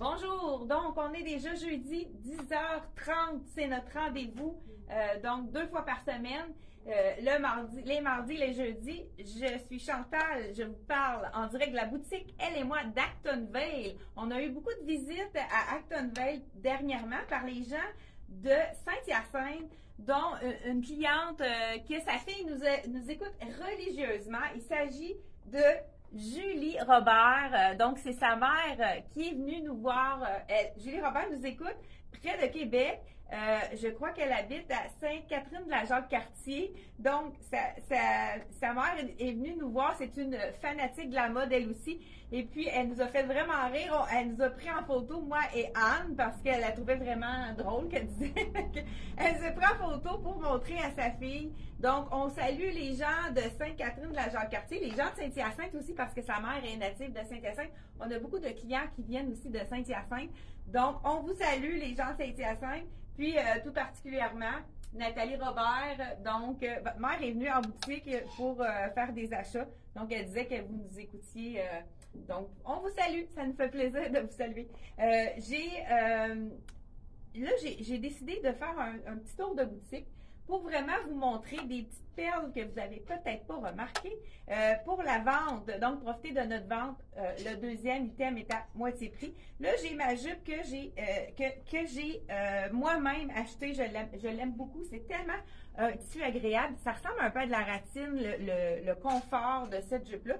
Bonjour, donc on est déjà jeudi, 10h30, c'est notre rendez-vous, donc 2 fois par semaine, les mardis, les jeudis. Je suis Chantal, je vous parle en direct de la boutique Elle et moi d'Actonville. On a eu beaucoup de visites à Actonville dernièrement par les gens de Saint-Hyacinthe, dont une cliente que sa fille nous écoute religieusement. Il s'agit de Julie Robert, donc c'est sa mère qui est venue nous voir. Julie Robert nous écoute près de Québec. Je crois qu'elle habite à Sainte-Catherine-de-la-Jacques-Cartier. Donc, sa mère est venue nous voir. C'est une fanatique de la mode, elle aussi. Et puis, elle nous a fait vraiment rire. Elle nous a pris en photo, moi et Anne, parce qu'elle la trouvait vraiment drôle, qu'elle disait. Elle se prend en photo pour montrer à sa fille. Donc, on salue les gens de Sainte-Catherine-de-la-Jacques-Cartier, les gens de Saint-Hyacinthe aussi, parce que sa mère est native de Saint-Hyacinthe. On a beaucoup de clients qui viennent aussi de Saint-Hyacinthe. Donc, on vous salue, les gens de Saint-Hyacinthe. Puis, tout particulièrement, Nathalie Robert, donc, votre mère est venue en boutique pour faire des achats. Donc, elle disait que vous nous écoutiez. Donc, on vous salue. Ça nous fait plaisir de vous saluer. J'ai décidé de faire un petit tour de boutique pour vraiment vous montrer des petites perles que vous avez peut-être pas remarquées pour la vente. Donc, profitez de notre vente. Le deuxième item est à moitié prix. Là, j'ai ma jupe que j'ai moi-même achetée. Je l'aime beaucoup. C'est tellement un tissu agréable. Ça ressemble un peu à de la ratine, le confort de cette jupe-là.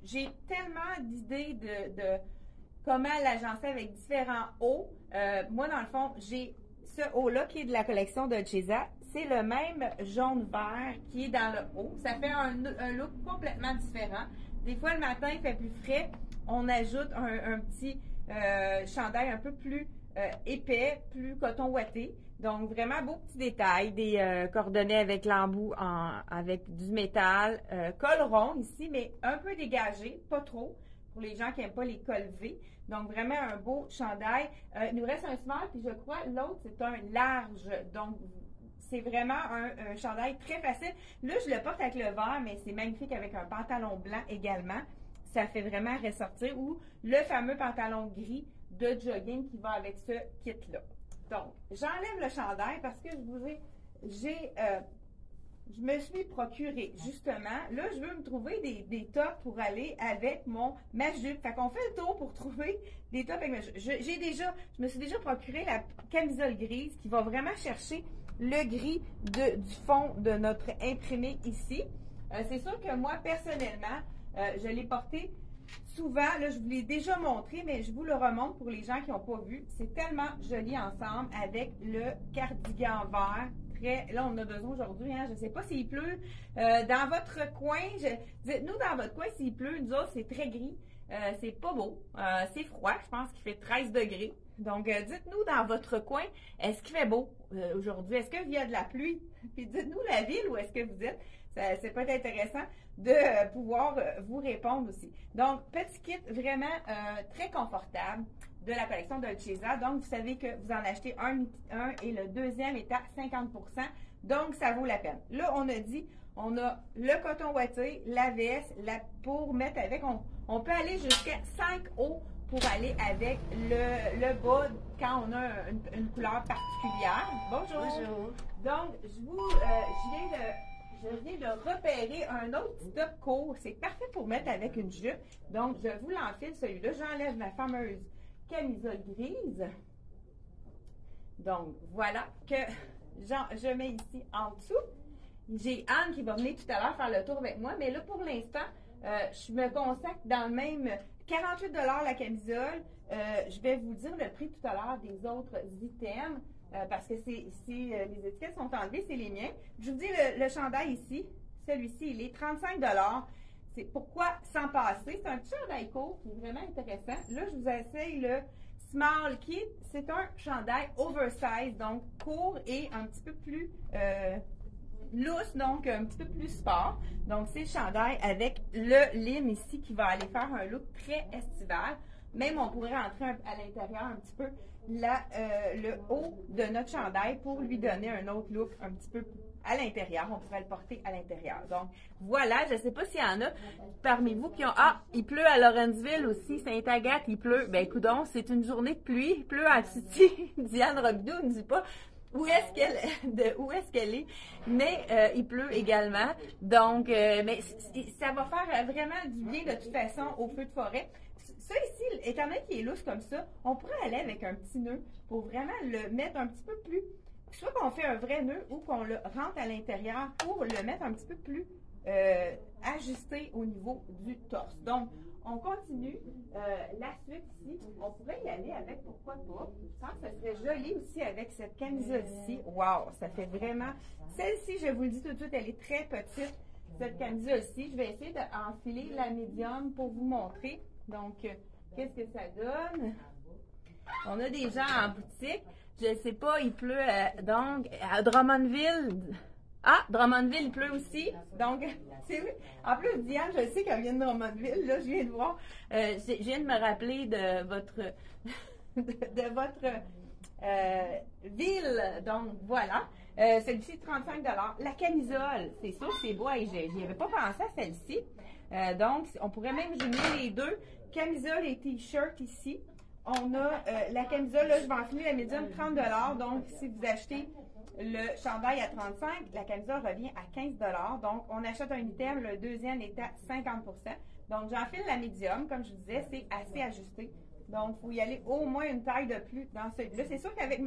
J'ai tellement d'idées de comment l'agencer avec différents hauts. Moi, dans le fond, j'ai ce haut-là qui est de la collection de Chesa. C'est le même jaune-vert qui est dans le haut. Ça fait un look complètement différent. Des fois, le matin, il fait plus frais. On ajoute un petit chandail un peu plus épais, plus coton ouaté. Donc, vraiment beau petit détail. Des cordonnets avec l'embout avec du métal. Col rond ici, mais un peu dégagé, pas trop, pour les gens qui n'aiment pas les cols V. Donc, vraiment un beau chandail. Il nous reste un small, puis je crois l'autre, c'est un large. Donc, c'est vraiment un chandail très facile. Là, je le porte avec le vert, mais c'est magnifique avec un pantalon blanc également. Ça fait vraiment ressortir. Ou le fameux pantalon gris de jogging qui va avec ce kit-là. Donc, j'enlève le chandail parce que je me suis procuré, justement, là, je veux me trouver des tops pour aller avec ma jupe. Fait qu'on fait le tour pour trouver des tops avec ma jupe. Je me suis déjà procuré la camisole grise qui va vraiment chercher le gris du fond de notre imprimé ici. C'est sûr que moi, personnellement, je l'ai porté souvent. Là, je vous l'ai déjà montré, mais je vous le remontre pour les gens qui n'ont pas vu. C'est tellement joli ensemble avec le cardigan vert. Là, on a besoin aujourd'hui, hein, je ne sais pas s'il pleut. Dans votre coin, dites-nous dans votre coin s'il pleut. Nous autres, c'est très gris. C'est pas beau. C'est froid. Je pense qu'il fait 13 degrés. Donc, dites-nous dans votre coin, est-ce qu'il fait beau aujourd'hui? Est-ce qu'il y a de la pluie? Puis dites-nous la ville où est-ce que vous êtes. C'est peut-être intéressant de pouvoir vous répondre aussi. Donc, petit kit vraiment très confortable de la collection de Chesa. Donc, vous savez que vous en achetez un et le deuxième est à 50%. Donc, ça vaut la peine. Là, on a dit, on a le coton ouaté, la veste, pour mettre avec, on peut aller jusqu'à 5 hauts pour aller avec le bas quand on a une couleur particulière. Bonjour. Bonjour. Donc, je viens de repérer un autre petit top court. C'est parfait pour mettre avec une jupe. Donc, je vous l'enfile celui-là. J'enlève ma fameuse camisole grise. Donc, voilà que je mets ici en dessous. J'ai Anne qui va venir tout à l'heure faire le tour avec moi. Mais là, pour l'instant, je me consacre dans le même 48 $ la camisole. Je vais vous dire le prix tout à l'heure des autres items. Parce que les étiquettes sont enlevées, c'est les miens. Je vous dis le chandail ici, celui-ci, il est 35 $. C'est pourquoi s'en passer. C'est un petit chandail court qui est vraiment intéressant. Là, je vous essaye le Small Kit. C'est un chandail oversize, donc court et un petit peu plus loose, donc un petit peu plus sport. Donc, c'est le chandail avec le lime ici qui va aller faire un look très estival. Même, on pourrait rentrer à l'intérieur un petit peu le haut de notre chandail pour lui donner un autre look un petit peu à l'intérieur. On pourrait le porter à l'intérieur. Donc, voilà. Je ne sais pas s'il y en a parmi vous qui ont... Ah, il pleut à Lawrenceville aussi. Sainte-Agathe, il pleut. Ben, coudonc, c'est une journée de pluie. Il pleut à Titi. Diane Robidoux ne dit pas où est-ce qu'elle est, mais il pleut également. Donc, mais ça va faire vraiment du bien de toute façon au feu de forêt. Ça ici, étant donné qu'il est lousse comme ça, on pourrait aller avec un petit nœud pour vraiment le mettre un petit peu plus, soit qu'on fait un vrai nœud ou qu'on le rentre à l'intérieur pour le mettre un petit peu plus ajusté au niveau du torse. Donc, on continue. La suite ici, on pourrait y aller avec, pourquoi pas, je pense que ça serait joli aussi avec cette camisole ici. Wow, ça fait vraiment... Celle-ci, je vous le dis tout de suite, elle est très petite, cette camisole-ci. Je vais essayer d'enfiler la médium pour vous montrer. Donc, qu'est-ce que ça donne? On a des gens en boutique. Je ne sais pas, il pleut donc à Drummondville. Ah, Drummondville, il pleut aussi. Donc, c'est vrai. En plus, Diane, je sais qu'elle vient de Drummondville. Là, je viens de voir. Je viens de me rappeler de votre ville. Donc, voilà. Celle-ci, 35 $. La camisole, c'est sûr, c'est beau. Et j'y avais pas pensé à celle-ci. Donc, on pourrait même jumeler les deux. Camisole et T-shirt ici. On a la camisole, là, je vais enfiler la médium 30 $. Donc, si vous achetez le chandail à 35 $, la camisole revient à 15 $. Donc, on achète un item, le deuxième est à 50 %. Donc, j'enfile la médium. Comme je vous disais, c'est assez ajusté. Donc, il faut y aller au moins une taille de plus dans celui-là. C'est sûr qu'avec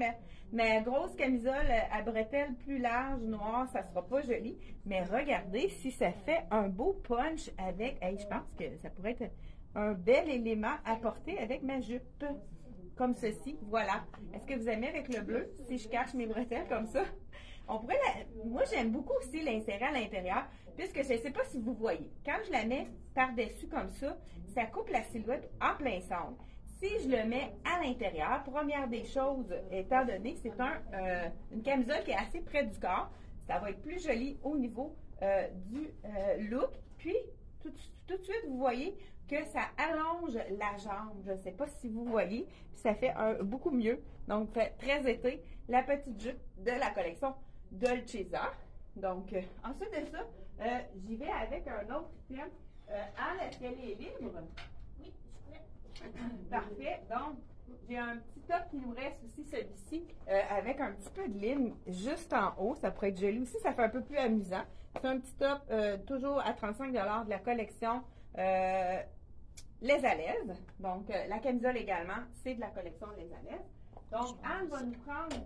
ma grosse camisole à bretelles plus large, noire, ça ne sera pas joli. Mais regardez si ça fait un beau punch avec... Hey, je pense que ça pourrait être un bel élément à porter avec ma jupe. Comme ceci, voilà. Est-ce que vous aimez avec le bleu, si je cache mes bretelles comme ça? On pourrait Moi, j'aime beaucoup aussi l'insérer à l'intérieur, puisque je ne sais pas si vous voyez. Quand je la mets par-dessus comme ça coupe la silhouette en plein centre. Si je le mets à l'intérieur, première des choses, étant donné que c'est une camisole qui est assez près du corps, ça va être plus joli au niveau du look. Puis, tout de suite, vous voyez que ça allonge la jambe. Je ne sais pas si vous voyez. Puis ça fait beaucoup mieux. Donc, fait très été. La petite jupe de la collection Dolcezza. Donc, ensuite de ça, j'y vais avec un autre item. Anne, est-ce qu'elle est libre? Oui, je suis prête. Parfait. Donc, j'ai un petit top qui nous reste aussi, celui-ci, avec un petit peu de ligne juste en haut. Ça pourrait être joli aussi. Ça fait un peu plus amusant. C'est un petit top toujours à 35 $ de la collection Les à l'aise. Donc, la camisole également, c'est de la collection Les à l'aise. Donc, Anne va nous prendre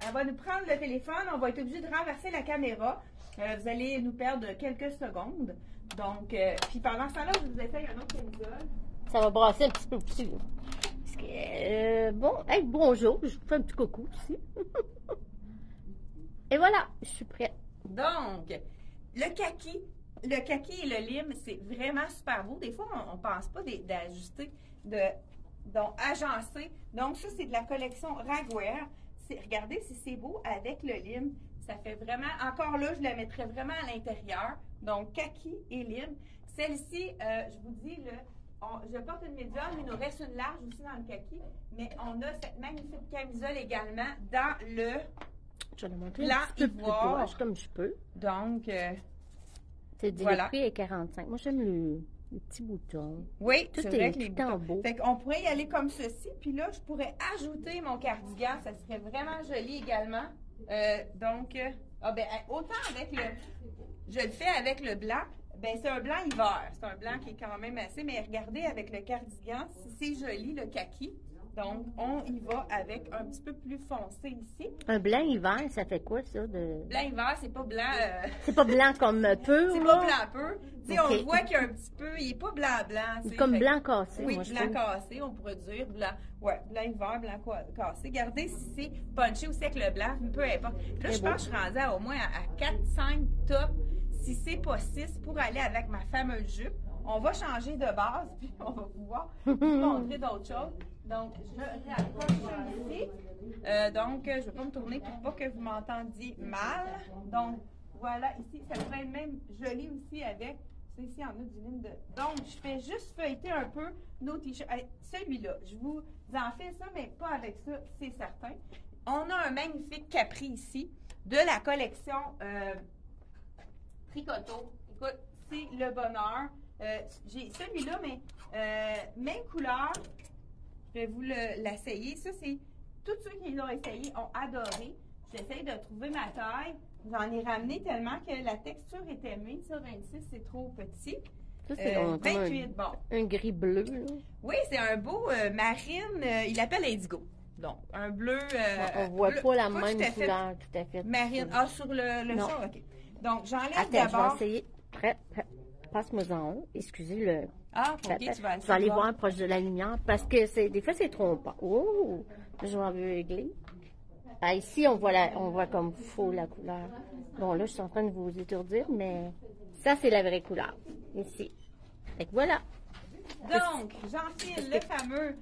elle va nous prendre le téléphone. On va être obligé de renverser la caméra. Vous allez nous perdre quelques secondes. Donc, puis pendant ce temps-là, je vous essaye un autre camisole. Ça va brasser un petit peu plus. Parce que, bon, hey, bonjour. Je vous fais un petit coucou ici. Et voilà, je suis prête. Donc, le kaki et le lime, c'est vraiment super beau. Des fois, on ne pense pas d'ajuster, donc agencer. Donc, ça, c'est de la collection Ragwear. Regardez si c'est beau avec le lime. Ça fait vraiment, encore là, je la mettrais vraiment à l'intérieur. Donc, kaki et lime. Celle-ci, je vous dis, je porte une médium, il nous reste une large aussi dans le kaki, mais on a cette magnifique camisole également dans le je vais la montrer blanc un petit peu plus ivoire. proche, comme je peux. Donc, c'est dit, voilà. Le prix est 45. Moi, j'aime le petit bouton. Oui, tout c'est vrai que les boutons boutons. beau. Fait qu'on pourrait y aller comme ceci, puis là, je pourrais ajouter mon cardigan, ça serait vraiment joli également. Donc, autant avec je le fais avec le blanc, ben c'est un blanc hiver, c'est un blanc qui est quand même assez, mais regardez avec le cardigan, c'est joli, le kaki. Donc, on y va avec un petit peu plus foncé ici. Un blanc hiver, ça fait quoi, ça? Blanc hiver, c'est pas blanc... C'est pas blanc comme pur, c'est là? pas blanc pur. Tu sais, Okay. on voit qu'il y a un petit peu... Il est pas blanc-blanc. Comme blanc cassé, oui, moi, je blanc trouve. cassé, on pourrait dire. Blanc hiver, blanc cassé. Regardez si c'est punché aussi avec le blanc, peu importe. Là, je pense que je suis rendue au moins à 4-5 tops, si c'est pas 6, pour aller avec ma fameuse jupe. On va changer de base, puis on va pouvoir vous montrer d'autres choses. Donc, je rapproche ici. Donc, je ne vais pas me tourner pour pas que vous m'entendiez mal. Donc, voilà, ici, ça pourrait être même joli aussi avec Ça, ici, il y en a du lin de... Donc, je fais juste feuilleter un peu nos t-shirts. Hey, celui-là, je vous en fais ça, mais pas avec ça, c'est certain. On a un magnifique capri ici de la collection Tricoto. Écoute, c'est le bonheur. J'ai celui-là, mais même couleur. Je vais vous l'essayer. Ça, c'est... Tous ceux qui l'ont essayé ont adoré. J'essaie de trouver ma taille. J'en ai ramené tellement que la texture était mince. Ça, 26, c'est trop petit. Ça, c'est donc 28, un gris bleu, là. Oui, c'est un beau marine. Il l'appelle indigo. Donc, un bleu. On voit bleu, pas la tout même à fait couleur, tout à fait. marine. Ah, sur le Non. champ, OK. Donc, j'enlève Attends, je vais d'abord. essayer. Prêt? Passe-moi en haut. Excusez le. Ah, OK, tu vas Je vais aller voir proche de la lumière parce que des fois, c'est trompant. Oh! Je vais aveugler. Ah, ici, on voit comme faux la couleur. Bon, là, je suis en train de vous étourdir, mais ça, c'est la vraie couleur. Ici. Fait que voilà. Donc, j'enfile le fameux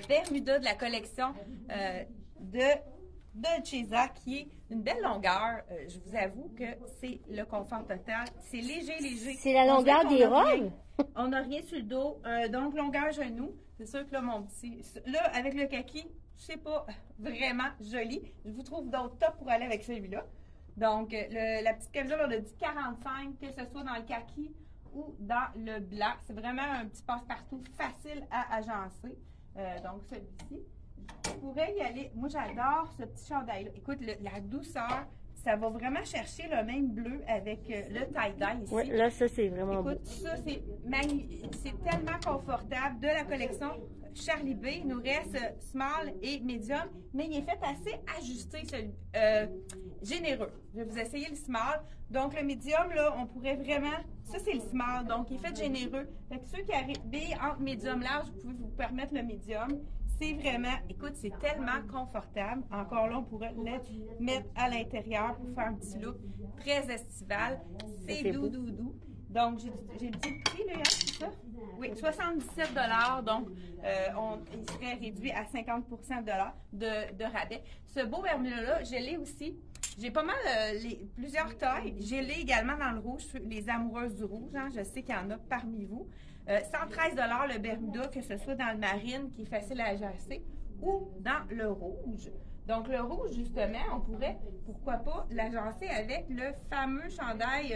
Bermuda de la collection de Dolcezza, qui est une belle longueur. Je vous avoue que c'est le confort total. C'est léger. C'est la longueur des robes? On n'a rien sur le dos. Donc, longueur genou. C'est sûr que là, mon petit... Là, avec le kaki, c'est pas vraiment joli. Je vous trouve d'autres tops pour aller avec celui-là. Donc, la petite camisole, on a dit 45, que ce soit dans le kaki ou dans le blanc. C'est vraiment un petit passe-partout facile à agencer. Donc, celui-ci. Je pourrais y aller. Moi, j'adore ce petit chandail-là. Écoute, la douceur, ça va vraiment chercher le même bleu avec le tie-dye ici. Oui, là, ça, c'est vraiment beau. Écoute, ça, c'est magnifique. C'est tellement confortable. De la collection Charlie B, il nous reste small et medium, mais il est fait assez ajusté, généreux. Je vais vous essayer le small. Donc, le medium, là, on pourrait vraiment... Ça, c'est le small, donc il est fait généreux. Fait que ceux qui arrivent entre medium large, vous pouvez vous permettre le medium. C'est vraiment, écoute, c'est tellement confortable. Encore là, on pourrait le mettre à l'intérieur pour faire un petit look très estival. C'est doux. Donc, j'ai le petit prix, là, c'est ça? Oui, 77 $. Donc, il serait réduit à 50 de rabais. Ce beau Bermuda-là, je l'ai aussi. J'ai pas mal plusieurs tailles. Je l'ai également dans le rouge, les amoureuses du rouge. Hein, je sais qu'il y en a parmi vous. 113 $ le Bermuda, que ce soit dans le marine, qui est facile à agencer, ou dans le rouge. Donc, le rouge, justement, on pourrait, pourquoi pas, l'agencer avec le fameux chandail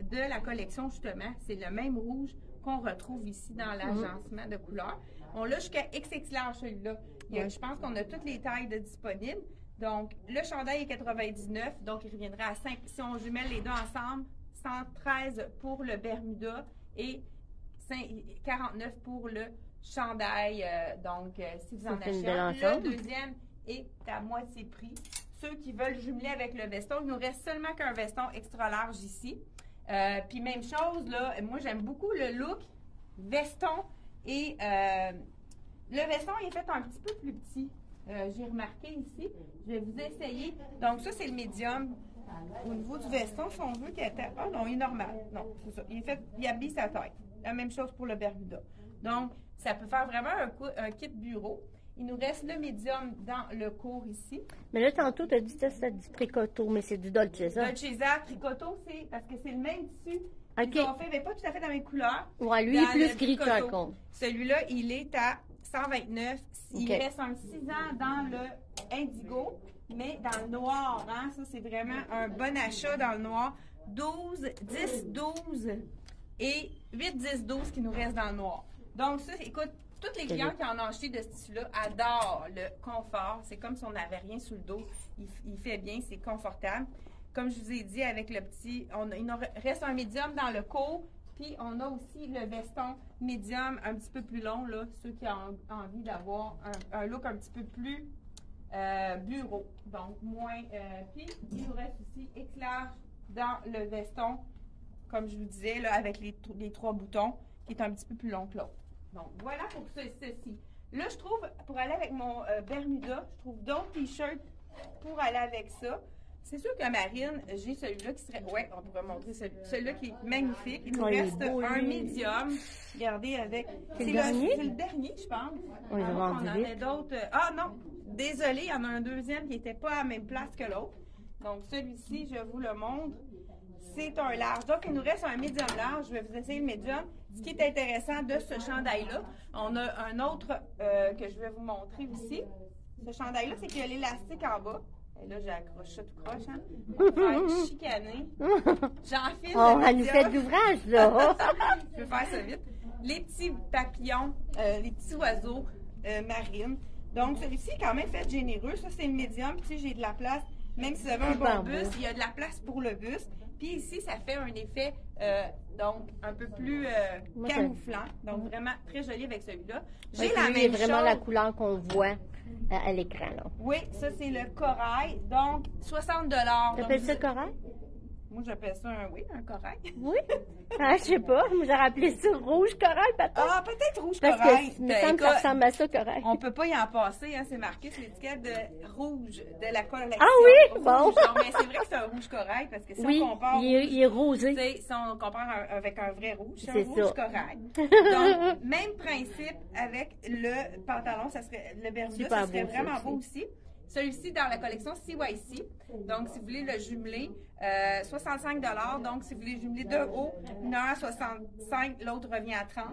de la collection, justement. C'est le même rouge qu'on retrouve ici dans l'agencement de couleurs. On l'a jusqu'à XXL large, celui-là. Je pense qu'on a toutes les tailles de disponibles. Donc, le chandail est 99, donc il reviendra à 5. Si on jumelle les deux ensemble, 113 pour le Bermuda et 49 pour le chandail. Donc, si vous en achetez un, le deuxième est à moitié prix. Ceux qui veulent jumeler avec le veston, il nous reste seulement qu'un veston extra large ici. Puis même chose, là, moi j'aime beaucoup le look veston et le veston il est fait un petit peu plus petit. J'ai remarqué ici. Je vais vous essayer. Donc ça, c'est le médium. Au niveau du veston, si on veut qu'il était... Ah non, il est normal. Non, c'est ça. Il habille sa taille. La même chose pour le Bermuda. Donc, ça peut faire vraiment un kit bureau. Il nous reste le médium dans le court ici. Mais là, tantôt, tu as dit que c'était du tricoto, mais c'est du Dolcezza. Dolcezza, tricoto, c'est parce que c'est le même tissu. OK. Ils ont fait, mais pas tout à fait dans les couleurs. Ouais, lui, il est plus gris par contre. Celui-là, il est à 129. Il reste un 6 ans dans le indigo, mais dans le noir. Hein? Ça, c'est vraiment un bon achat dans le noir. 12, 10, 12 et 8, 10, 12 qui nous reste dans le noir. Donc, ça, écoute, tous les clients qui en ont acheté de ce tissu-là adorent le confort. C'est comme si on n'avait rien sous le dos. Il fait bien, c'est confortable. Comme je vous ai dit, avec le petit, il nous reste un médium dans le court. Puis, on a aussi le veston médium un petit peu plus long, là, ceux qui ont envie d'avoir un look un petit peu plus bureau. Donc, moins. Puis, il nous reste aussi éclair dans le veston, comme je vous disais, là, avec les 3 boutons, qui est un petit peu plus long que l'autre. Donc, voilà pour ceci. Là, je trouve, pour aller avec mon Bermuda, je trouve d'autres t-shirts pour aller avec ça. C'est sûr que Marine, j'ai celui-là qui serait... Oui, on pourrait montrer celui-là qui est magnifique. Il nous reste un médium. Regardez avec... C'est le dernier? C'est le dernier, je pense. Oui, on en a d'autres. Ah non, désolé, il y en a un deuxième qui n'était pas à la même place que l'autre. Donc, celui-ci, je vous le montre. c'est un large. Donc, il nous reste un médium large. Je vais vous essayer le médium. Ce qui est intéressant de ce chandail-là, on a un autre que je vais vous montrer aussi. Ce chandail-là, c'est qu'il y a l'élastique en bas. Et là, j'accroche ça tout croche, hein. On va faire chicaner. J'enfile Oh, le elle nous fait de médium. l'ouvrage, là. Je vais faire ça vite. Les petits papillons, les petits oiseaux marines. Donc, celui-ci est quand même fait généreux. Ça, c'est le médium. Puis, tu sais, j'ai de la place. Même si vous avez un bon buste, il y a de la place pour le buste. Puis ici, ça fait un effet donc un peu plus camouflant. Donc, vraiment très joli avec celui-là. J'ai la même vraiment chose. la couleur qu'on voit à l'écran, là. Oui, ça, c'est le corail. Donc, 60 $. Tu appelles ça corail? Moi, j'appelle ça un corail. Oui. Ah, je sais pas. Vous avez appelé ça rouge corail, peut-être? Ah, peut-être rouge Parce corail. que, il me semble que ça ressemble à ça, corail. On peut pas y en passer, hein, c'est marqué sur l'étiquette de rouge de la collection. Ah oui? Rouge. Bon. Non, mais c'est vrai que c'est un rouge corail parce que si Oui, on compare. il est rosé. Si on compare avec un vrai rouge, c'est un C'est rouge ça. corail. Donc, même principe avec le pantalon, ça serait le bermuda, Super ça serait beau, vraiment ça beau aussi. Celui-ci dans la collection CYC. Donc, si vous voulez le jumeler, 65 $. Donc, si vous voulez jumeler de haut, une heure à 65, l'autre revient à 30.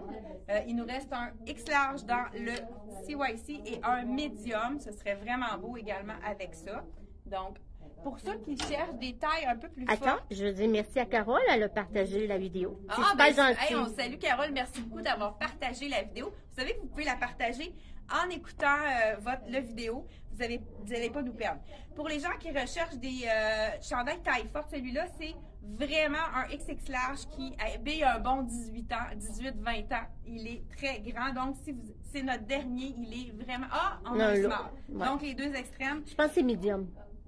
Il nous reste un X large dans le CYC et un medium. Ce serait vraiment beau également avec ça. Donc, pour ceux qui cherchent des tailles un peu plus fortes. Attends, je veux dire merci à Carole, elle a partagé la vidéo. C'est Ah, super ben, gentil. hey, on salue Carole, merci beaucoup d'avoir partagé la vidéo. Vous savez que vous pouvez la partager en écoutant la vidéo. Vous n'allez pas nous perdre. Pour les gens qui recherchent des chandails taille forte, celui-là, c'est vraiment un XX large qui habille un bon 18 ans, 18-20 ans. Il est très grand. Donc, si c'est notre dernier, il est vraiment... Ah, on a un small. Ouais. Donc, les deux extrêmes. Je pense que c'est medium.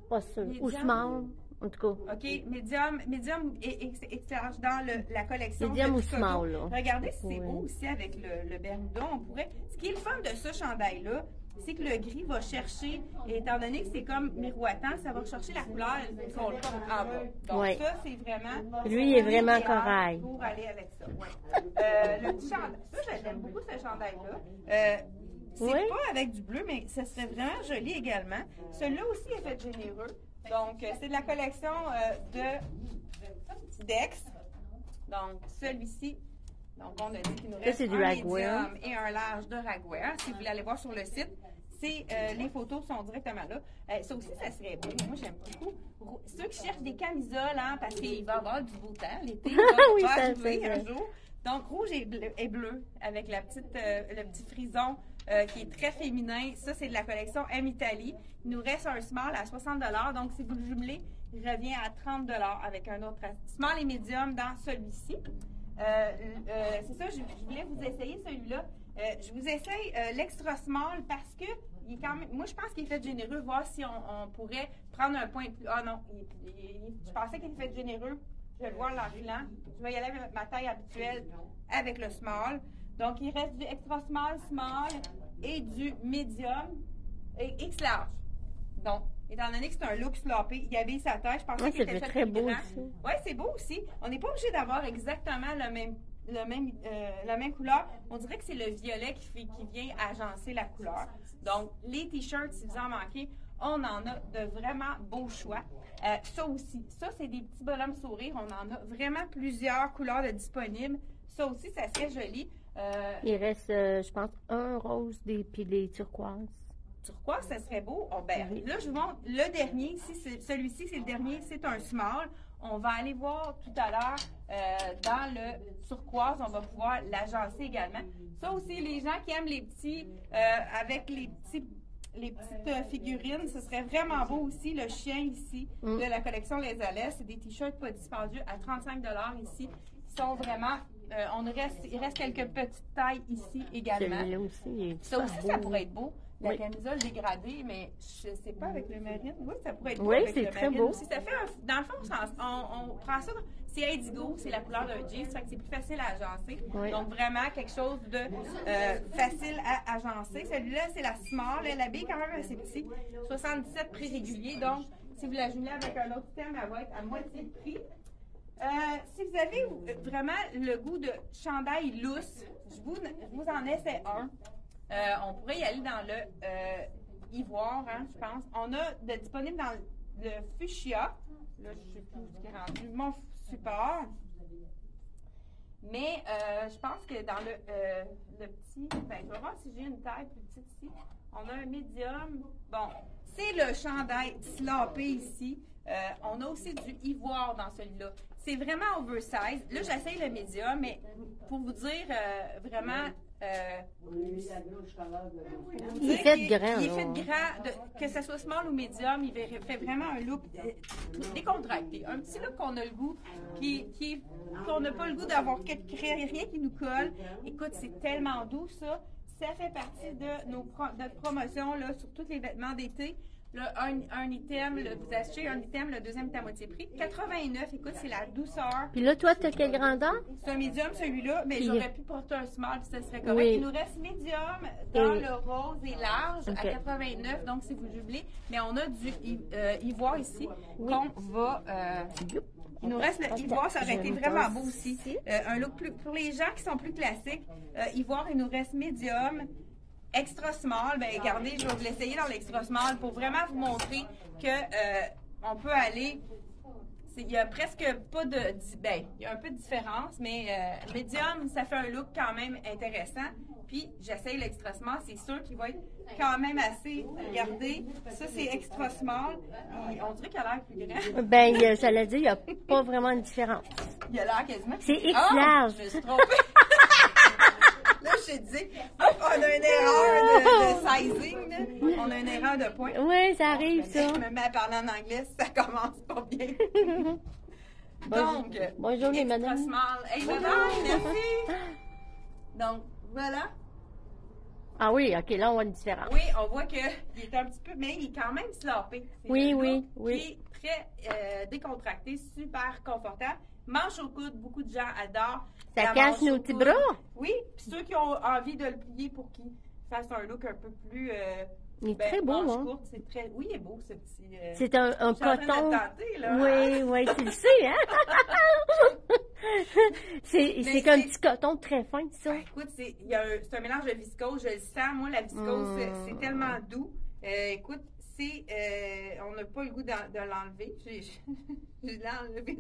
Pas sûr. Medium? Ou small, en tout cas. OK, medium et XL large dans la collection. Medium de ou Picoto. small, là. Regardez si c'est Oui. beau aussi avec le bermuda. On pourrait... Ce qui est le fun de ce chandail-là, c'est que le gris va chercher, étant donné que c'est comme miroitant, ça va chercher la couleur qu'on le porte en bas. Donc Oui. ça, c'est vraiment... Lui, il est vraiment idéal corail. pour aller avec ça, ouais. Le petit chandail, ça, j'aime beaucoup ce chandail-là. C'est Oui. pas avec du bleu, mais ça serait vraiment joli également. Celui-là aussi est fait généreux. Donc, c'est de la collection de Dex. Donc, celui-ci. Donc, on a dit qu'il nous reste c'est du un ragwear. médium et un large de ragwear. Si vous voulez aller voir sur le site, les photos sont directement là. Ça aussi, ça serait beau. Moi, j'aime beaucoup. Ceux qui cherchent des camisoles, hein, parce qu'il va y avoir du beau temps, l'été Oui, va ça, arriver c'est un vrai. jour. Donc, rouge et bleu avec le petit frison qui est très féminin. Ça, c'est de la collection M Italie. Il nous reste un small à 60 $. Donc, si vous le jumelez, il revient à 30 $ avec un autre small et medium dans celui-ci. C'est ça, je voulais vous essayer celui-là. Je vous essaye l'extra small parce que il est quand même, moi, je pense qu'il est fait généreux, voir si on pourrait prendre un point plus. Ah non, je pensais qu'il était fait généreux. Je vais le voir l'enfilant. Je vais y aller avec ma taille habituelle avec le small. Donc, il reste du extra small, small et du medium et X large. Donc, étant donné que c'est un look sloppy, il avait sa taille, je pensais Ouais, qu'il ça était fait fait très plus beau grand. aussi. Oui, c'est beau aussi. On n'est pas obligé d'avoir exactement la même couleur. On dirait que c'est le violet qui vient agencer la couleur. Donc, les t-shirts, si vous en manquez, on en a de vraiment beaux choix. Ça aussi, ça, c'est des petits bonhommes sourires. On en a vraiment plusieurs couleurs de disponibles. Ça aussi, ça serait joli. Il reste, je pense, un rose puis des turquoises. Turquoise, ça serait beau. Oh, ben, là, je vous montre le dernier. Celui-ci, c'est le dernier. C'est un small. On va aller voir tout à l'heure dans le turquoise. On va pouvoir l'agencer également. Ça aussi, les gens qui aiment les petits, avec les petites figurines, ce serait vraiment beau aussi. Le chien ici, de la collection Les Alès, c'est des t-shirts pas dispendieux à 35 $ ici. Ils sont vraiment... il reste quelques petites tailles ici également. Celui-là aussi, il est Ça aussi, super ça beau. pourrait être beau. La Oui. camisole dégradée, mais je sais pas avec le marine. Oui, ça pourrait être beau Oui, avec c'est le très marine beau. aussi. Ça fait dans le fond, on prend ça, c'est indigo, c'est la couleur d'un jeans, ça fait que c'est plus facile à agencer. Oui. Donc vraiment quelque chose de facile à agencer. Celui-là, c'est la small. Elle habille quand même assez petit. 77 prix régulier. Donc, si vous la jumelez avec un autre thème, elle va être à moitié de prix. Si vous avez vraiment le goût de chandail lousse, je vous en essaie un. On pourrait y aller dans le ivoire, hein, je pense. On a disponible dans le fuchsia. Là, je ne sais plus où c'est rendu. Mon support. Mais je pense que dans le petit, ben, je vais voir si j'ai une taille plus petite ici. On a un médium. Bon, c'est le chandail sloppé ici. On a aussi du ivoire dans celui-là. C'est vraiment oversize. Là, j'essaye le médium, mais pour vous dire vraiment... il fait de grand. Il fait de grand, que ce soit small ou médium, il fait vraiment un look décontracté. Un petit look qu'on a le goût, qu'on n'a pas le goût d'avoir rien qui nous colle. Écoute, c'est tellement doux ça. Ça fait partie de notre promotion là, sur tous les vêtements d'été. Là, un item, vous achetez un item, le deuxième est à moitié prix. 89, écoute, c'est la douceur. Puis là, toi, tu as quelle grandeur? C'est un médium, celui-là, mais Puis, j'aurais pu porter un small, puis ça serait correct. Oui. Il nous reste médium dans le rose et large à 89, donc si vous jubilez. Mais on a du ivoire ici qu'on va... il nous reste le ivoire, ça aurait été vraiment beau aussi. Un look pour les gens qui sont plus classiques, ivoire, il nous reste médium. Extra small, ben regardez, je vais vous l'essayer dans l'extra small pour vraiment vous montrer que on peut aller. Il y a presque pas de. Ben, il y a un peu de différence, mais medium, ça fait un look quand même intéressant. Puis j'essaye l'extra small, c'est sûr qu'il va être quand même assez. Regardez, ça c'est extra small. Et on dirait qu'il a l'air plus grand. Ben, j'allais dire, il n'y a pas vraiment de différence. Il a l'air quasiment. C'est X large. Je me suis trompée. Là, je te dis, on a une erreur de sizing, là. On a une erreur de point. Oui, ça arrive, ça. Je me mets à parler en anglais, ça commence pas bien. Donc, bonjour les madames. Small. Hey, madame, merci. Donc, voilà. Ah oui, OK, là, on voit une différence. Oui, on voit qu'il est un petit peu, mais il est quand même sloppé. Oui. Il est très décontracté, super confortable. Manche au coude, beaucoup de gens adorent. Ça cache nos petits bras? Oui, puis ceux qui ont envie de le plier pour qu'il fasse un look un peu plus... il est très beau, hein? Courte, c'est très... Oui, il est beau, ce petit... c'est un je suis en train de coton. te tenter, là. Oui, tu le sais, hein? c'est comme un petit coton très fin, ça. Écoute, c'est un mélange de viscose, je le sens. Moi, la viscose, c'est tellement doux. Écoute, on n'a pas le goût de l'enlever. Je l'ai enlevé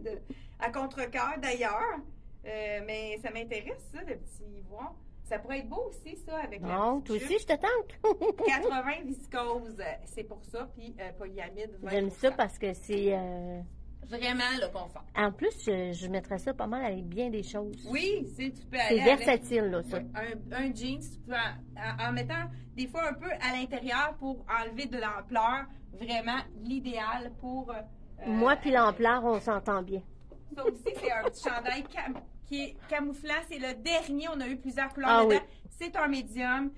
à contre-cœur, d'ailleurs. Mais ça m'intéresse, ça, le petit ivoire. Ça pourrait être beau aussi, ça, avec la Non, toi aussi, je te tente. 80 viscose, c'est pour ça. Puis polyamide, 20%. J'aime ça parce que c'est... Vraiment le confort. En plus, je mettrais ça pas mal avec bien des choses. Oui, tu peux aller c'est versatile, là, ça. Un jeans, tu peux en mettant des fois un peu à l'intérieur pour enlever de l'ampleur. Vraiment l'idéal pour... Moi puis l'ampleur, on s'entend bien. Ça aussi, c'est un petit chandail qui est camouflant. C'est le dernier. On a eu plusieurs couleurs dedans. Oui. C'est un médium.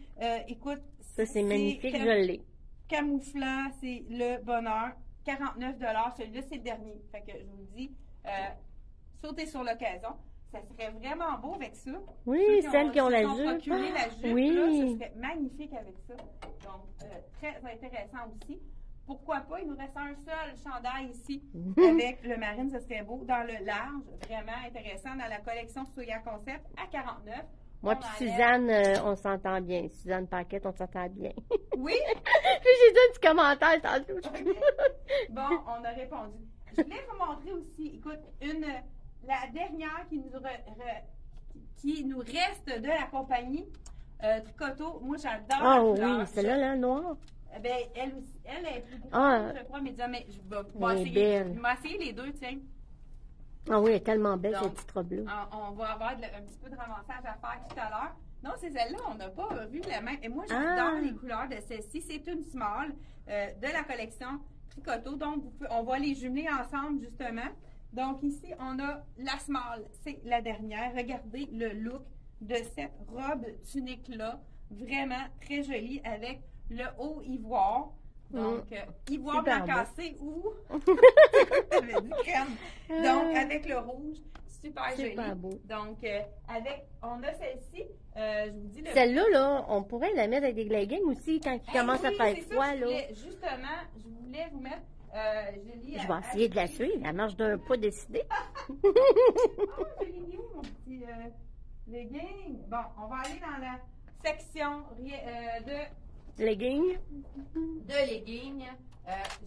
Écoute, ça, c'est magnifique. Je l'ai. Camouflant, c'est le bonheur. 49 $. Celui-là, c'est le dernier. Fait que je vous dis, sautez sur l'occasion. Ça serait vraiment beau avec ça. Oui, celles qui ont la jupe. Procuré la jupe, oui. là, ça serait magnifique avec ça. Donc, très intéressant aussi. Pourquoi pas? Il nous reste un seul chandail ici avec le marine, ça serait beau. Dans le large, vraiment intéressant. Dans la collection Soya Concept à 49. Moi puis Suzanne, on s'entend bien. Suzanne Paquette, on s'entend bien. Oui? J'ai dit un petit commentaire tantôt. Okay. Bon, on a répondu. Je voulais vous montrer aussi, écoute, la dernière qui nous reste de la compagnie Tricoto. Moi, j'adore. Oh oui, celle-là, là, noire. Ben, elle aussi, elle est plus grande, je crois, mais je vais essayer les deux, tiens. Ah oui, elle est tellement belle, cette petite robe-là. On va avoir un petit peu de ramassage à faire tout à l'heure. Non, c'est celle-là, on n'a pas vu la même. Et moi, j'adore les couleurs de celle-ci. C'est une small de la collection Tricoto. Donc, on va les jumeler ensemble, justement. Donc, ici, on a la small. C'est la dernière. Regardez le look de cette robe tunique-là. Vraiment très jolie avec le haut ivoire. Donc, ivoire blanc cassé ou avec du crème. Donc, avec le rouge, super joli. Beau. Donc, on a celle-ci, je vous dis... Celle-là, là, on pourrait la mettre avec des leggings aussi quand il commence à faire froid, là. Justement, je voulais vous mettre... je vais essayer de la suivre. Elle marche d'un pas décidé. Oh, j'ai mis où, mon petit legging? Bon, on va aller dans la section de... Leggings. De leggings.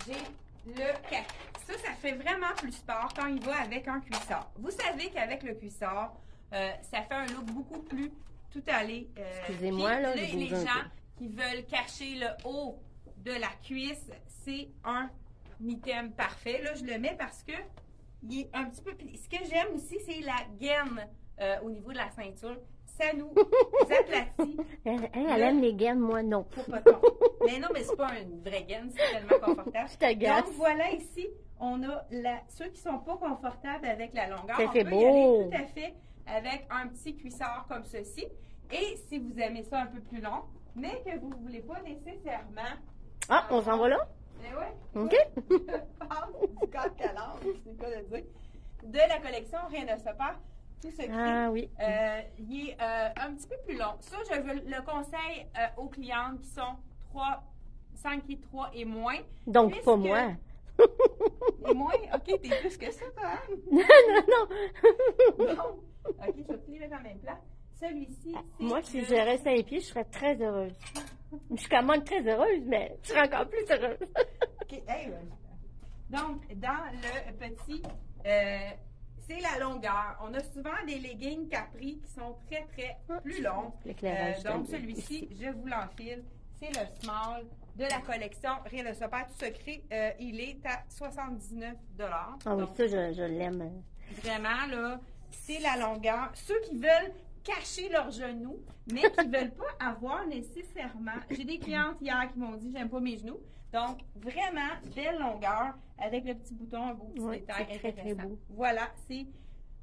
J'ai le capri. Ça fait vraiment plus sport quand il va avec un cuissard. Vous savez qu'avec le cuissard, ça fait un look beaucoup plus tout allé. Excusez-moi, là, les gens qui veulent cacher le haut de la cuisse, c'est un item parfait. Là, je le mets parce que il est un petit peu... Ce que j'aime aussi, c'est la gaine au niveau de la ceinture. Ça nous aplatit. Elle aime les gaines, moi non. Mais non, mais c'est pas une vraie gaine, c'est tellement confortable. Je t'agace. Donc voilà ici, on a ceux qui sont pas confortables avec la longueur. Ça fait peut beau. y aller tout à fait avec un petit cuissard comme ceci. Et si vous aimez ça un peu plus long, mais que vous ne voulez pas nécessairement... Ah, on s'en va là? Eh ouais. OK. Du coq à l'âne, je sais pas le dire. De la collection Rien ne se perd. Tout ce Ah oui. il est un petit peu plus long. Ça, je le conseille aux clientes qui sont 5 pieds 3 et moins. Donc, pas moi. Et moins? OK, t'es plus que ça, quand même. Non. Non. OK, je vais te les mettre en même place. Celui-ci, c'est... Moi, si j'aurais 5 pieds, je serais très heureuse. Je suis quand même très heureuse, mais je serais encore plus heureuse. OK, hey, donc, dans le petit... c'est la longueur. On a souvent des leggings Capri qui sont très, très plus longs. Donc, celui-ci, je vous l'enfile. C'est le small de la collection Rien ne se perd, tout secret. Il est à 79 $. Ah oui, donc, ça, je l'aime. Vraiment, là, c'est la longueur. Ceux qui veulent cacher leurs genoux, mais qui ne veulent pas avoir nécessairement... J'ai des clientes hier qui m'ont dit « j'aime pas mes genoux ». Donc, vraiment, belle longueur avec le petit bouton, un beau petit détail très, très beau. Voilà, c'est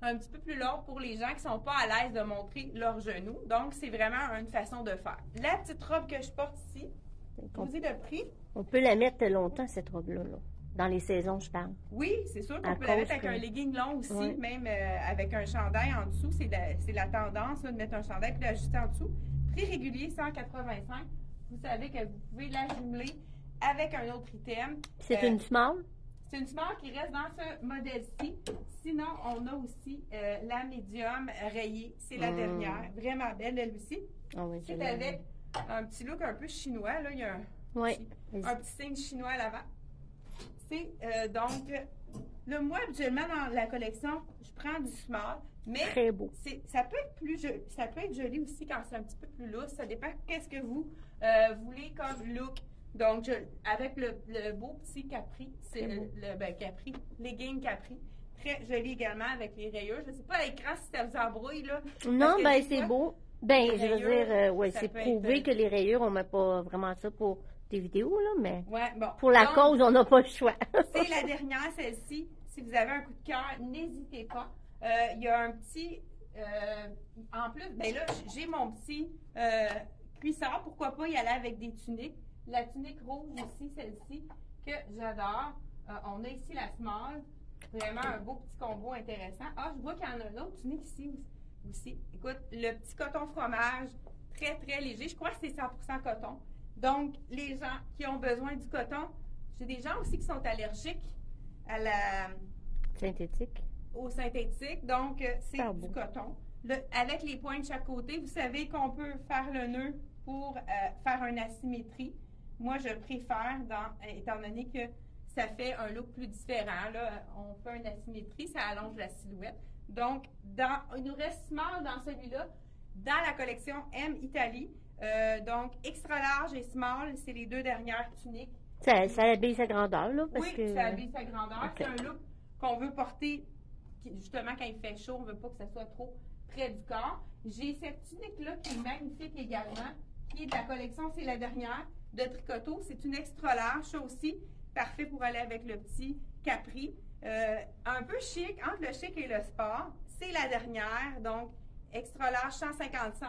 un petit peu plus long pour les gens qui ne sont pas à l'aise de montrer leurs genoux. Donc, c'est vraiment une façon de faire. La petite robe que je porte ici, je vous ai le prix. On peut la mettre longtemps, cette robe-là. Là. Dans les saisons, je parle. Oui, c'est sûr qu'on peut la mettre avec un legging long aussi, même avec un chandail en dessous. C'est la tendance là, de mettre un chandail puis l'ajuster en dessous. Prix régulier, 185. Vous savez que vous pouvez la jumeler avec un autre item. C'est une small? C'est une small qui reste dans ce modèle-ci. Sinon, on a aussi la médium rayée. C'est la dernière. Vraiment belle, elle aussi. Ah oui, c'est avec un petit look un peu chinois. Là. Il y a un petit signe chinois à l'avant. C'est donc, moi, habituellement, dans la collection, je prends du small. Mais très beau. Ça peut être joli aussi quand c'est un petit peu plus lousse. Ça dépend qu'est-ce que vous voulez comme look. Donc, avec le beau petit capri, c'est capri, legging capri. Très joli également avec les rayures. Je ne sais pas à l'écran si ça vous embrouille, là. Non, c'est beau. Je veux dire, c'est prouvé que les rayures, on ne met pas vraiment ça pour des vidéos, là, mais pour la cause, on n'a pas le choix. C'est la dernière, celle-ci. Si vous avez un coup de cœur, n'hésitez pas. Il y a un petit... en plus, là, j'ai mon petit cuissard. Pourquoi pas y aller avec des tuniques. La tunique rouge ici, celle-ci, que j'adore. On a ici la small. Vraiment un beau petit combo intéressant. Ah, je vois qu'il y en a une autre tunique ici aussi. Écoute, le petit coton fromage, très, très léger. Je crois que c'est 100% coton. Donc, les gens qui ont besoin du coton, j'ai des gens aussi qui sont allergiques à la... synthétique. Au synthétique. Donc, c'est du coton. Avec les points de chaque côté, vous savez qu'on peut faire le nœud pour faire une asymétrie. Moi, je préfère, étant donné que ça fait un look plus différent. Là, on fait une asymétrie, ça allonge la silhouette. Donc, il nous reste small dans celui-là, dans la collection M Italie. Donc, extra large et small, c'est les deux dernières tuniques. Ça habille sa grandeur, là? Ça habille sa grandeur. Okay. C'est un look qu'on veut porter, justement, quand il fait chaud, on ne veut pas que ça soit trop près du corps. J'ai cette tunique-là qui est magnifique également, qui est de la collection, c'est la dernière, de Tricoto. C'est une extra large, ça aussi, parfait pour aller avec le petit capri. Un peu chic, entre le chic et le sport. C'est la dernière, donc extra large, 155.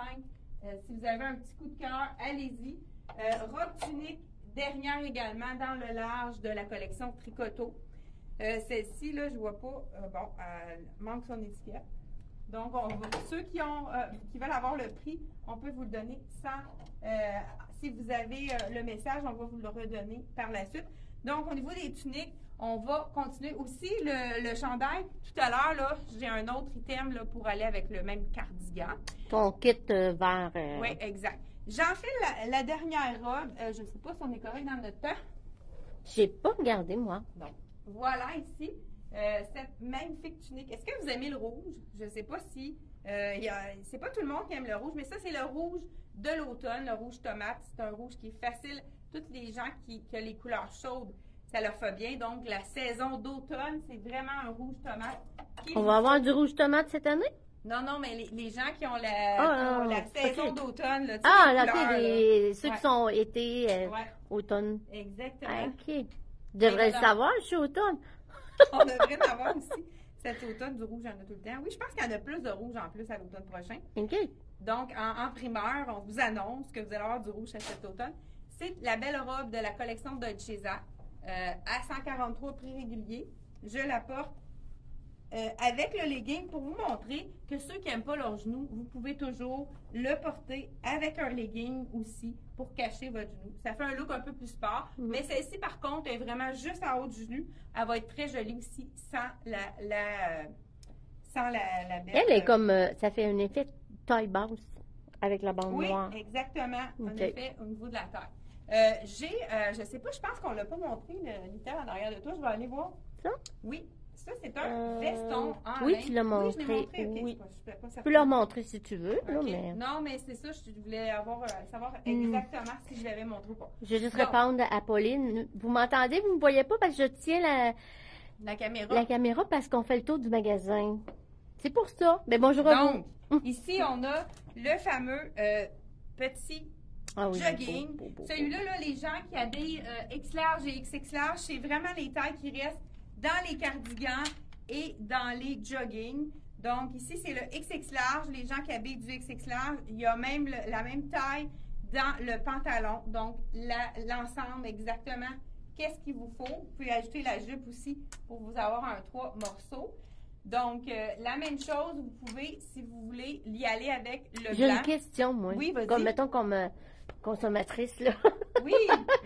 Si vous avez un petit coup de cœur, allez-y. Robe tunique, dernière également, dans le large de la collection Tricoto. Celle-ci, là, je vois pas, elle manque son étiquette. Donc, ceux qui veulent avoir le prix, on peut vous le donner sans... si vous avez le message, on va vous le redonner par la suite. Donc, au niveau des tuniques, on va continuer. Aussi, le chandail, tout à l'heure, là, j'ai un autre item là, pour aller avec le même cardigan. Ton kit vert. Oui, exact. J'en fais la dernière robe. Je ne sais pas si on est correct dans notre temps. J'ai pas regardé, moi. Donc, voilà ici cette magnifique tunique. Est-ce que vous aimez le rouge? Je ne sais pas si... c'est pas tout le monde qui aime le rouge, mais ça, c'est le rouge de l'automne, le rouge tomate. C'est un rouge qui est facile. Toutes les gens qui ont les couleurs chaudes, ça leur fait bien. Donc, la saison d'automne, c'est vraiment un rouge tomate. On va avoir du rouge tomate cette année? Non, mais les gens qui ont la saison d'automne, là, tu sais, Ah, les là, couleurs, ceux ouais. qui sont été, Ouais, automne. exactement. OK. Je devrais le savoir, je suis automne. On devrait en avoir aussi cet automne du rouge, il y en a tout le temps. Oui, je pense qu'il y en a plus de rouge en plus à l'automne prochain. OK. Donc, en primeur, on vous annonce que vous allez avoir du rouge cet automne. C'est la belle robe de la collection Dolcezza à 143 prix régulier. Je la porte avec le legging pour vous montrer que ceux qui n'aiment pas leurs genoux, vous pouvez toujours le porter avec un legging aussi pour cacher votre genou. Ça fait un look un peu plus sport, mais celle-ci, par contre, est vraiment juste en haut du genou. Elle va être très jolie aussi sans la belle. Elle est comme, ça fait un effet taille basse avec la bande noire. Oui, exactement. Ok. En effet, au niveau de la taille. Je sais pas, je pense qu'on l'a pas montré, l'item en arrière de toi. Je vais aller voir. Ça? Oui. Ça, c'est un veston en oui, laine. tu l'as montré. Oui, je l'ai montré. Ok, Oui. je peux pas Tu peux leur montrer si tu veux. Là, OK. mais... Non, mais c'est ça, je voulais savoir exactement si je l'avais montré ou pas. Je vais juste Donc, répondre à Pauline. Vous m'entendez? Vous ne me voyez pas parce que je tiens la caméra. la caméra parce qu'on fait le tour du magasin. C'est pour ça. Mais bonjour à vous. Donc, ici, on a le fameux petit Ah oui, jogging. beau. Celui-là, là, les gens qui habillent X large et XX large, c'est vraiment les tailles qui restent dans les cardigans et dans les joggings. Donc, ici, c'est le XX large. Les gens qui habillent du XX large, il y a même la même taille dans le pantalon. Donc, l'ensemble exactement, qu'est-ce qu'il vous faut. Vous pouvez ajouter la jupe aussi pour vous avoir un 3 morceaux. Donc, la même chose, vous pouvez, si vous voulez, y aller avec le J'ai blanc. une question, moi. Oui, vas-y. Comme, mettons, comme consommatrice, là. Oui,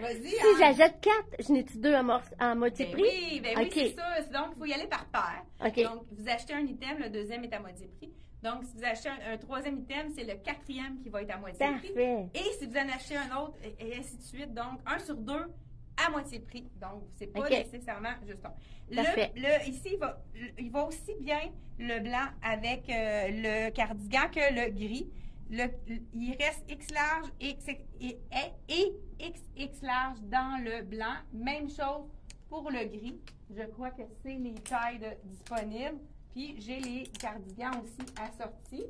vas-y. Si Anne. j'achète 4, je n'ai-tu 2 à moitié Ben prix? oui, ben oui, Ok. c'est ça. Donc, il faut y aller par paire. OK. Donc, vous achetez un item, le deuxième est à moitié prix. Donc, si vous achetez un troisième item, c'est le quatrième qui va être à moitié prix. Parfait. Et si vous en achetez un autre, et ainsi de suite. Donc, 1 sur 2 à moitié prix. Donc, c'est pas OK. nécessairement juste un. Parfait. Ici, il va aussi bien le blanc avec le cardigan que le gris. Il reste X large et XX large dans le blanc. Même chose pour le gris. Je crois que c'est les tailles disponibles. Puis, j'ai les cardigans aussi assortis.